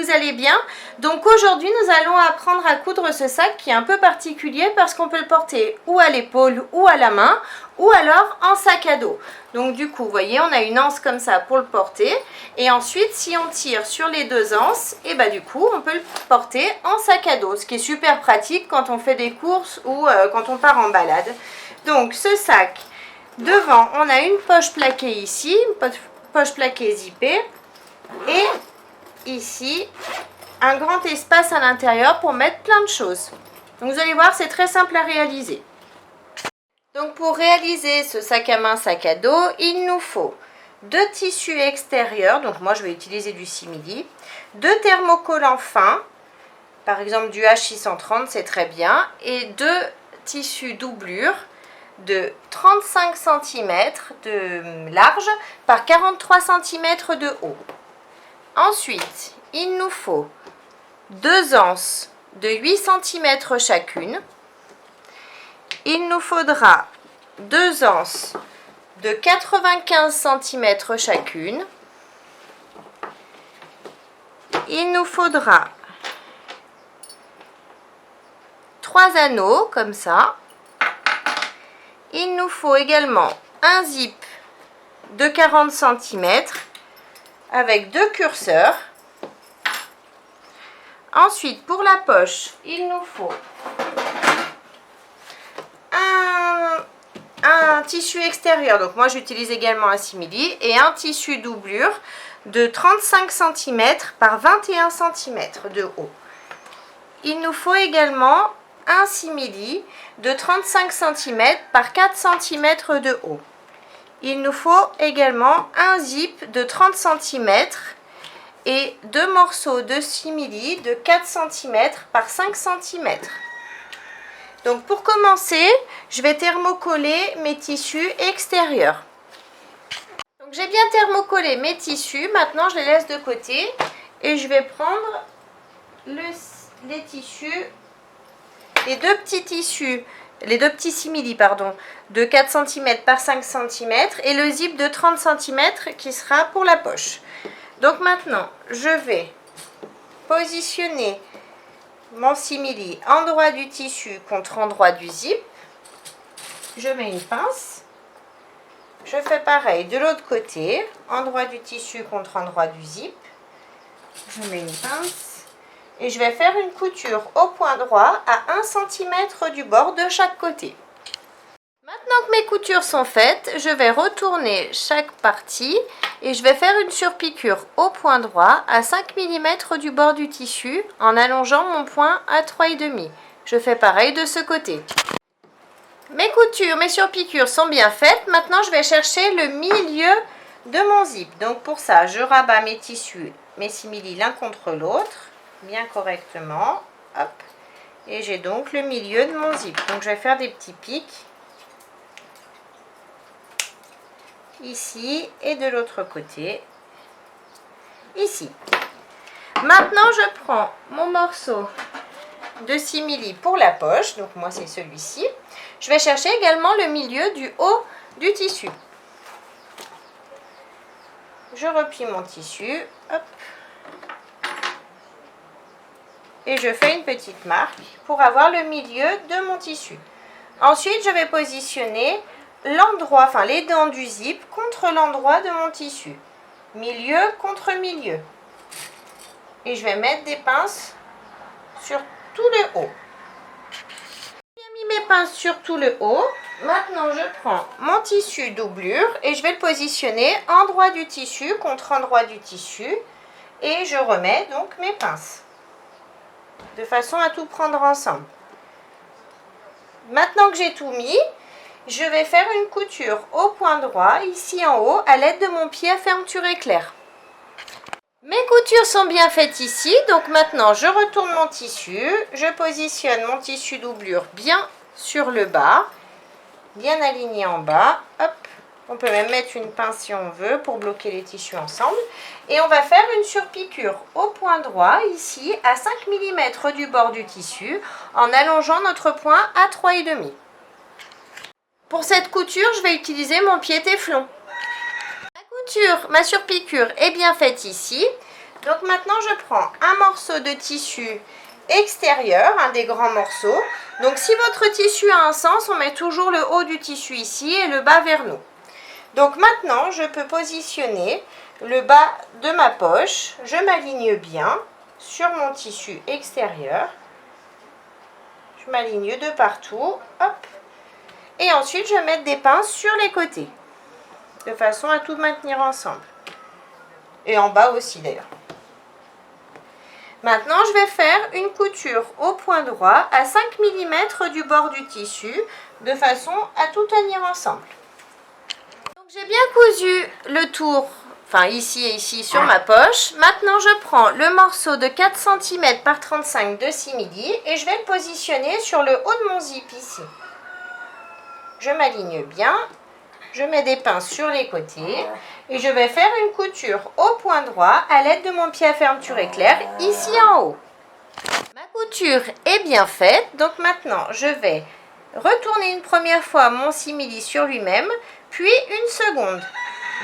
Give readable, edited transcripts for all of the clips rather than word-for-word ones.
vous allez bien. Donc aujourd'hui nous allons apprendre à coudre ce sac qui est un peu particulier parce qu'on peut le porter ou à l'épaule ou à la main ou alors en sac à dos. Donc du coup vous voyez on a une anse comme ça pour le porter et ensuite si on tire sur les deux anses et bah du coup on peut le porter en sac à dos, ce qui est super pratique quand on fait des courses ou quand on part en balade. Donc ce sac, devant on a une poche plaquée ici, une poche plaquée zippée et ici un grand espace à l'intérieur pour mettre plein de choses. Donc vous allez voir, c'est très simple à réaliser. Donc pour réaliser ce sac à main sac à dos, il nous faut 2 tissus extérieurs, donc moi je vais utiliser du simili, 2 thermocollants fins, par exemple du H630 c'est très bien, et 2 tissus doublure de 35 cm de large par 43 cm de haut. Ensuite, il nous faut 2 anses de 8 cm chacune. Il nous faudra 2 anses de 95 cm chacune. Il nous faudra 3 anneaux comme ça. Il nous faut également un zip de 40 cm avec 2 curseurs. Ensuite, pour la poche, il nous faut un tissu extérieur. Donc moi, j'utilise également un simili et un tissu doublure de 35 cm par 21 cm de haut. Il nous faut également un simili de 35 cm par 4 cm de haut. Il nous faut également un zip de 30 cm et 2 morceaux de simili de 4 cm par 5 cm. Donc pour commencer, je vais thermocoller mes tissus extérieurs. Donc j'ai bien thermocollé mes tissus, maintenant je les laisse de côté et je vais prendre les tissus, les deux petits simili pardon, de 4 cm par 5 cm et le zip de 30 cm qui sera pour la poche. Donc maintenant, je vais positionner mon simili endroit du tissu contre endroit du zip. Je mets une pince. Je fais pareil de l'autre côté, endroit du tissu contre endroit du zip. Je mets une pince et je vais faire une couture au point droit à 1 cm du bord de chaque côté. Maintenant que mes coutures sont faites, je vais retourner chaque partie et je vais faire une surpiqûre au point droit à 5 mm du bord du tissu en allongeant mon point à 3,5. Je fais pareil de ce côté. Mes coutures, mes surpiqûres sont bien faites. Maintenant, je vais chercher le milieu de mon zip. Donc pour ça, je rabats mes tissus, mes simili l'un contre l'autre, bien correctement. Hop. Et j'ai donc le milieu de mon zip. Donc je vais faire des petits pics. Ici et de l'autre côté, ici. Maintenant, je prends mon morceau de simili pour la poche, donc moi c'est celui-ci. Je vais chercher également le milieu du haut du tissu. Je replie mon tissu, hop, et je fais une petite marque pour avoir le milieu de mon tissu. Ensuite, je vais positionner l'endroit, enfin les dents du zip contre l'endroit de mon tissu, milieu contre milieu, et je vais mettre des pinces sur tout le haut. J'ai mis mes pinces sur tout le haut. Maintenant je prends mon tissu doublure et je vais le positionner endroit du tissu contre endroit du tissu et je remets donc mes pinces de façon à tout prendre ensemble. Maintenant que j'ai tout mis, je vais faire une couture au point droit, ici en haut, à l'aide de mon pied à fermeture éclair. Mes coutures sont bien faites ici, donc maintenant je retourne mon tissu, je positionne mon tissu doublure bien sur le bas, bien aligné en bas, hop. On peut même mettre une pince si on veut pour bloquer les tissus ensemble. Et on va faire une surpiqûre au point droit, ici, à 5 mm du bord du tissu, en allongeant notre point à 3,5. Pour cette couture, je vais utiliser mon pied téflon. Ma surpiqûre est bien faite ici. Donc maintenant, je prends un morceau de tissu extérieur, un des grands morceaux. Donc si votre tissu a un sens, on met toujours le haut du tissu ici et le bas vers nous. Donc maintenant, je peux positionner le bas de ma poche. Je m'aligne bien sur mon tissu extérieur. Je m'aligne de partout. Hop. Et ensuite, je vais mettre des pinces sur les côtés, de façon à tout maintenir ensemble. Et en bas aussi d'ailleurs. Maintenant, je vais faire une couture au point droit à 5 mm du bord du tissu, de façon à tout tenir ensemble. Donc j'ai bien cousu le tour, enfin ici et ici sur ma poche. Maintenant, je prends le morceau de 4 cm par 35 de simili et je vais le positionner sur le haut de mon zip ici. Je m'aligne bien, je mets des pinces sur les côtés et je vais faire une couture au point droit à l'aide de mon pied à fermeture éclair ici en haut. Ma couture est bien faite, donc maintenant je vais retourner une première fois mon simili sur lui-même, puis une seconde,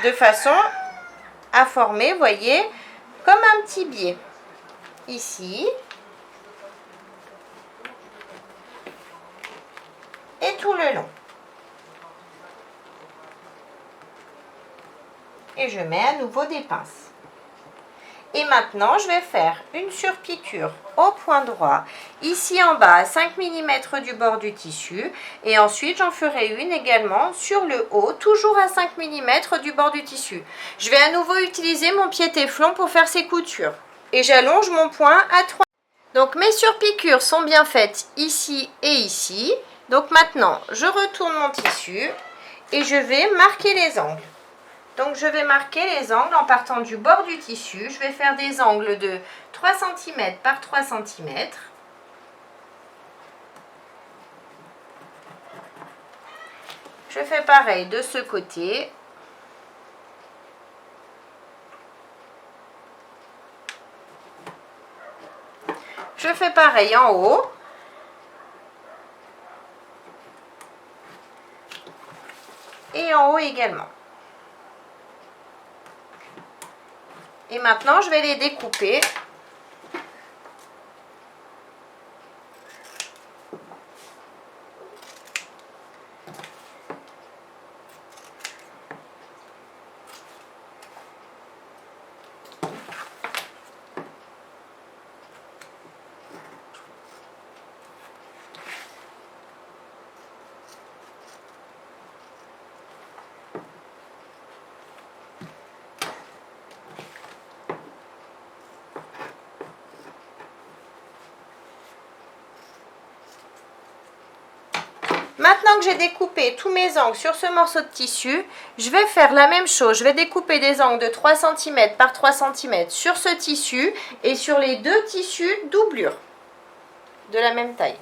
de façon à former, voyez, comme un petit biais. Ici. Et tout le long. Et je mets à nouveau des pinces. Et maintenant, je vais faire une surpiqûre au point droit, ici en bas à 5 mm du bord du tissu. Et ensuite, j'en ferai une également sur le haut, toujours à 5 mm du bord du tissu. Je vais à nouveau utiliser mon pied téflon pour faire ces coutures. Et j'allonge mon point à 3. Donc mes surpiqûres sont bien faites ici et ici. Donc maintenant, je retourne mon tissu et je vais marquer les angles. Donc je vais marquer les angles en partant du bord du tissu. Je vais faire des angles de 3 cm par 3 cm. Je fais pareil de ce côté. Je fais pareil en haut. Et en haut également. Et maintenant, je vais les découper. Maintenant que j'ai découpé tous mes angles sur ce morceau de tissu, je vais faire la même chose. Je vais découper des angles de 3 cm par 3 cm sur ce tissu et sur les deux tissus doublure de la même taille.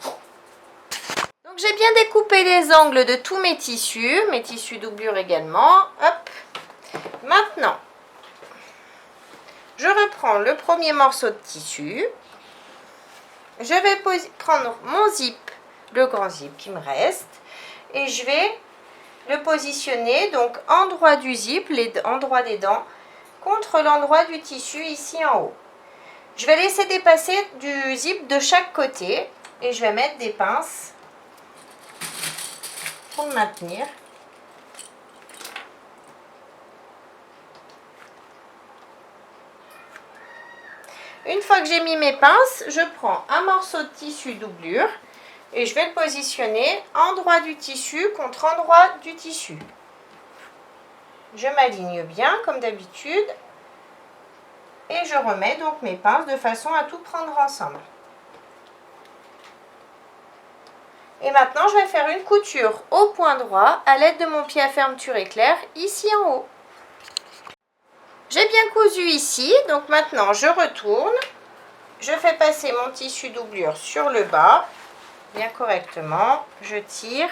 Donc j'ai bien découpé les angles de tous mes tissus doublure également. Hop. Maintenant, je reprends le premier morceau de tissu. Je vais prendre mon zip, le grand zip qui me reste, et je vais le positionner donc endroit du zip, endroit des dents, contre l'endroit du tissu ici en haut. Je vais laisser dépasser du zip de chaque côté et je vais mettre des pinces pour le maintenir. Une fois que j'ai mis mes pinces, je prends un morceau de tissu doublure et je vais le positionner endroit du tissu contre endroit du tissu. Je m'aligne bien comme d'habitude et je remets donc mes pinces de façon à tout prendre ensemble. Et maintenant, je vais faire une couture au point droit à l'aide de mon pied à fermeture éclair ici en haut. J'ai bien cousu ici, donc maintenant je retourne. Je fais passer mon tissu doublure sur le bas, bien correctement. Je tire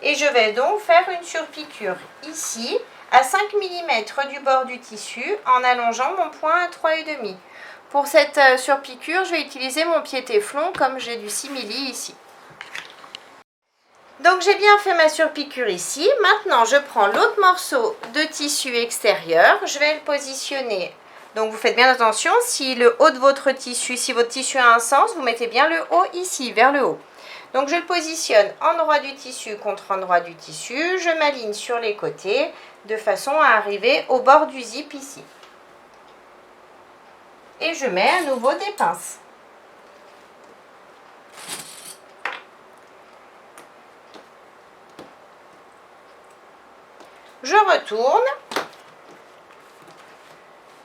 et je vais donc faire une surpiqûre ici à 5 mm du bord du tissu en allongeant mon point à 3,5. Pour cette surpiqûre, je vais utiliser mon pied téflon comme j'ai du simili ici. Donc j'ai bien fait ma surpiqûre ici. Maintenant je prends l'autre morceau de tissu extérieur. Je vais le positionner Donc vous faites bien attention, si le haut de votre tissu, si votre tissu a un sens, vous mettez bien le haut ici, vers le haut. Donc je le positionne endroit du tissu contre endroit du tissu, je m'aligne sur les côtés de façon à arriver au bord du zip ici. Et je mets à nouveau des pinces. Je retourne.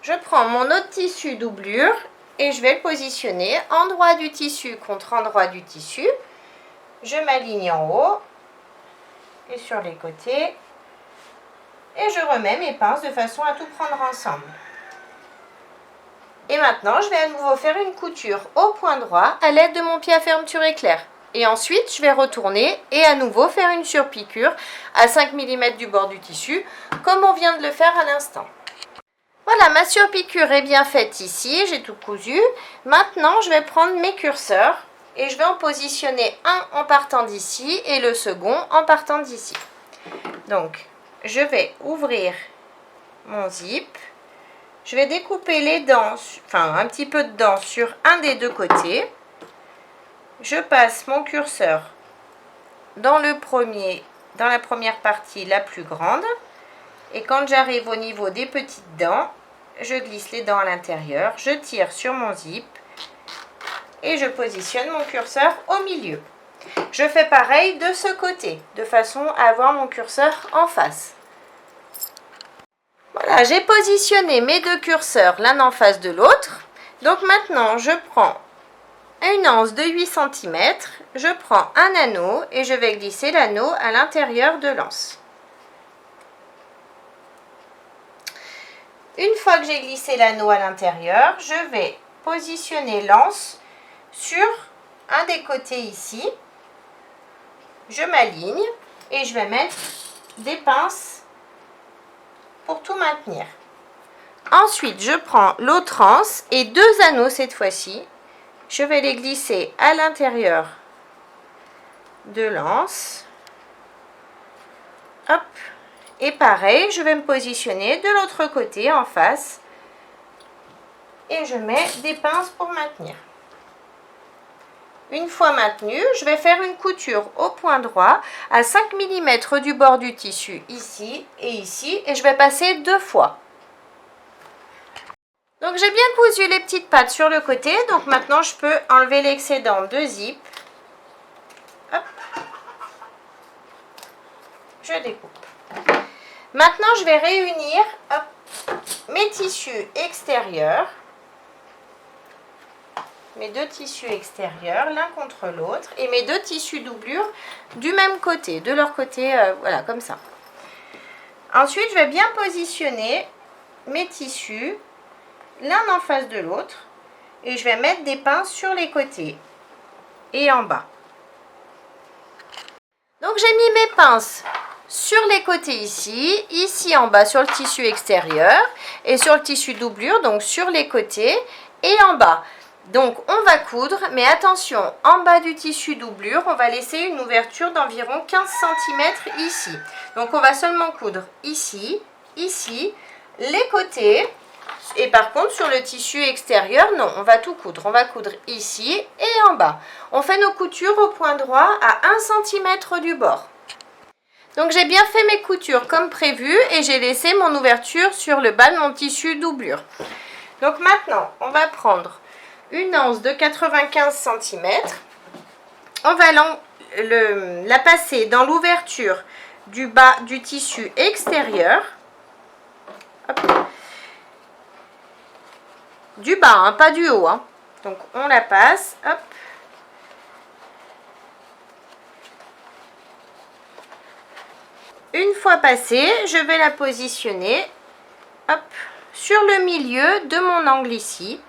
Je prends mon autre tissu doublure et je vais le positionner endroit du tissu contre endroit du tissu. Je m'aligne en haut et sur les côtés et je remets mes pinces de façon à tout prendre ensemble. Et maintenant, je vais à nouveau faire une couture au point droit à l'aide de mon pied à fermeture éclair. Et ensuite, je vais retourner et à nouveau faire une surpiqûre à 5 mm du bord du tissu, comme on vient de le faire à l'instant. Voilà, ma surpiqûre est bien faite ici, j'ai tout cousu. Maintenant, je vais prendre mes curseurs et je vais en positionner un en partant d'ici et le second en partant d'ici. Donc, je vais ouvrir mon zip. Je vais découper les dents, enfin un petit peu de dents sur un des deux côtés. Je passe mon curseur dans la première partie la plus grande. Et quand j'arrive au niveau des petites dents, je glisse les dents à l'intérieur, je tire sur mon zip et je positionne mon curseur au milieu. Je fais pareil de ce côté, de façon à avoir mon curseur en face. Voilà, j'ai positionné mes deux curseurs l'un en face de l'autre. Donc maintenant, je prends une anse de 8 cm, je prends un anneau et je vais glisser l'anneau à l'intérieur de l'anse. Une fois que j'ai glissé l'anneau à l'intérieur, je vais positionner l'anse sur un des côtés ici. Je m'aligne et je vais mettre des pinces pour tout maintenir. Ensuite, je prends l'autre anse et deux anneaux cette fois-ci. Je vais les glisser à l'intérieur de l'anse. Hop. Et pareil, je vais me positionner de l'autre côté en face. Et je mets des pinces pour maintenir. Une fois maintenu, je vais faire une couture au point droit à 5 mm du bord du tissu ici et je vais passer deux fois. Donc j'ai bien cousu les petites pattes sur le côté, donc maintenant je peux enlever l'excédent de zip. Hop. Je découpe. Maintenant je vais réunir mes tissus extérieurs. Mes deux tissus extérieurs l'un contre l'autre et mes deux tissus doublure du même côté, de leur côté, voilà, comme ça. Ensuite, je vais bien positionner mes tissus l'un en face de l'autre et je vais mettre des pinces sur les côtés et en bas. Donc, j'ai mis mes pinces sur les côtés ici, ici en bas sur le tissu extérieur et sur le tissu doublure, donc sur les côtés et en bas. Donc, on va coudre, mais attention, en bas du tissu doublure, on va laisser une ouverture d'environ 15 cm ici. Donc, on va seulement coudre ici, ici, les côtés. Et par contre, sur le tissu extérieur, non, on va tout coudre. On va coudre ici et en bas. On fait nos coutures au point droit à 1 cm du bord. Donc, j'ai bien fait mes coutures comme prévu et j'ai laissé mon ouverture sur le bas de mon tissu doublure. Donc, maintenant, on va prendre une anse de 95 cm, on va la passer dans l'ouverture du bas du tissu extérieur, hop. Du bas, hein, pas du haut, hein. Donc on la passe, hop. Une fois passée, je vais la positionner, hop, sur le milieu de mon angle ici.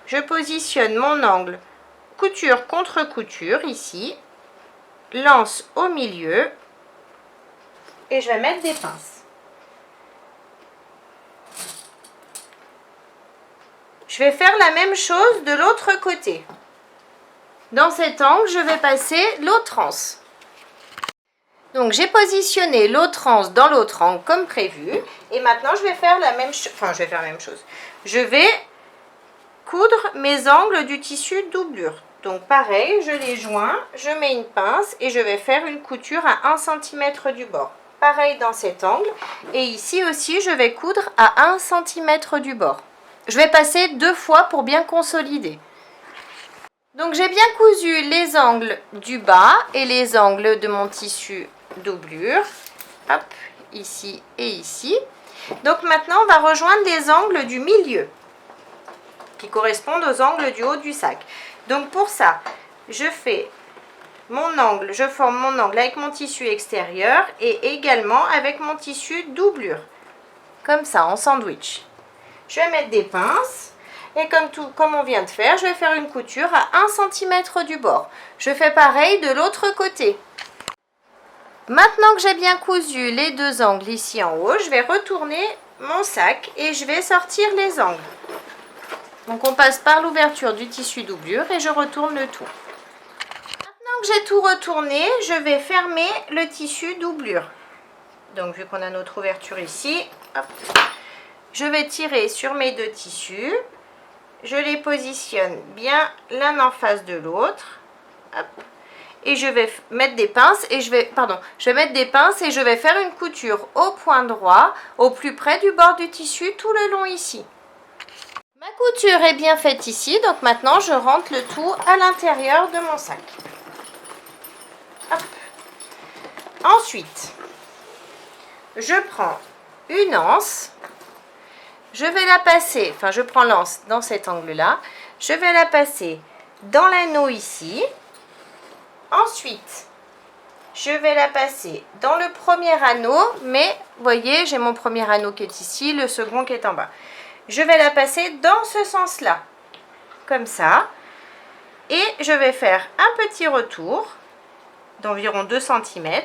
Je positionne mon angle couture contre couture ici, l'anse au milieu et je vais mettre des pinces. Je vais faire la même chose de l'autre côté. Dans cet angle, je vais passer l'autre anse. Donc j'ai positionné l'autre anse dans l'autre angle comme prévu. Et maintenant je vais faire la même chose. Enfin, je vais faire la même chose. Je vais coudre mes angles du tissu doublure. Donc pareil, je les joins, je mets une pince et je vais faire une couture à 1 cm du bord. Pareil dans cet angle. Et ici aussi, je vais coudre à 1 cm du bord. Je vais passer 2 fois pour bien consolider. Donc j'ai bien cousu les angles du bas et les angles de mon tissu doublure. Hop, ici et ici. Donc maintenant, on va rejoindre les angles du milieu qui correspondent aux angles du haut du sac. Donc pour ça, je fais mon angle, je forme mon angle avec mon tissu extérieur et également avec mon tissu doublure. Comme ça, en sandwich. Je vais mettre des pinces et comme on vient de faire, je vais faire une couture à 1 cm du bord. Je fais pareil de l'autre côté. Maintenant que j'ai bien cousu les 2 angles ici en haut, je vais retourner mon sac et je vais sortir les angles. Donc on passe par l'ouverture du tissu doublure et je retourne le tout. Maintenant que j'ai tout retourné, je vais fermer le tissu doublure. Donc vu qu'on a notre ouverture ici, hop, je vais tirer sur mes 2 tissus. Je les positionne bien l'un en face de l'autre. Et je vais mettre des pinces et je vais mettre des pinces et je vais faire une couture au point droit, au plus près du bord du tissu, tout le long ici. Ma couture est bien faite ici, donc maintenant je rentre le tout à l'intérieur de mon sac. Hop. Ensuite, je prends une anse, je vais la passer, enfin je prends l'anse dans cet angle-là, je vais la passer dans l'anneau ici. Ensuite, je vais la passer dans le premier anneau, mais vous voyez, j'ai mon premier anneau qui est ici, le second qui est en bas. Je vais la passer dans ce sens-là, comme ça. Et je vais faire un petit retour d'environ 2 cm.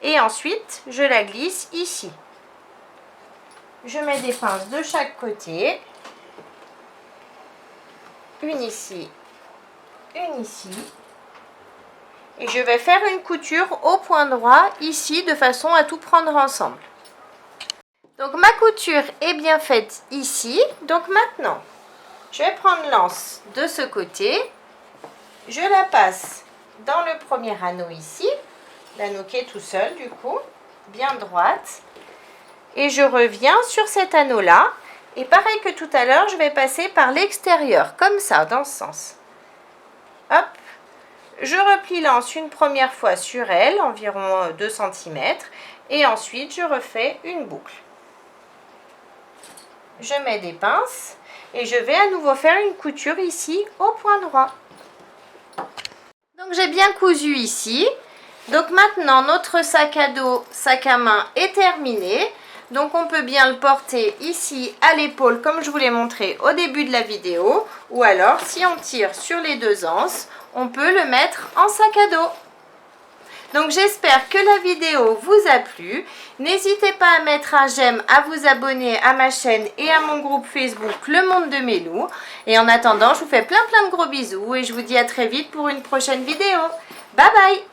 Et ensuite, je la glisse ici. Je mets des pinces de chaque côté. Une ici, une ici. Et je vais faire une couture au point droit ici de façon à tout prendre ensemble. Donc ma couture est bien faite ici. Donc maintenant, je vais prendre l'anse de ce côté. Je la passe dans le premier anneau ici. L'anneau qui est tout seul du coup, bien droite. Et je reviens sur cet anneau-là. Et pareil que tout à l'heure, je vais passer par l'extérieur, comme ça, dans ce sens. Hop. Je replie l'anse une première fois sur elle, environ 2 cm, et ensuite je refais une boucle. Je mets des pinces et je vais à nouveau faire une couture ici au point droit. Donc j'ai bien cousu ici. Donc maintenant notre sac à dos, sac à main est terminé. Donc on peut bien le porter ici à l'épaule comme je vous l'ai montré au début de la vidéo. Ou alors si on tire sur les 2 anses, on peut le mettre en sac à dos. Donc j'espère que la vidéo vous a plu. N'hésitez pas à mettre un j'aime, à vous abonner à ma chaîne et à mon groupe Facebook Le Monde de Mélou. Et en attendant, je vous fais plein de gros bisous et je vous dis à très vite pour une prochaine vidéo. Bye bye!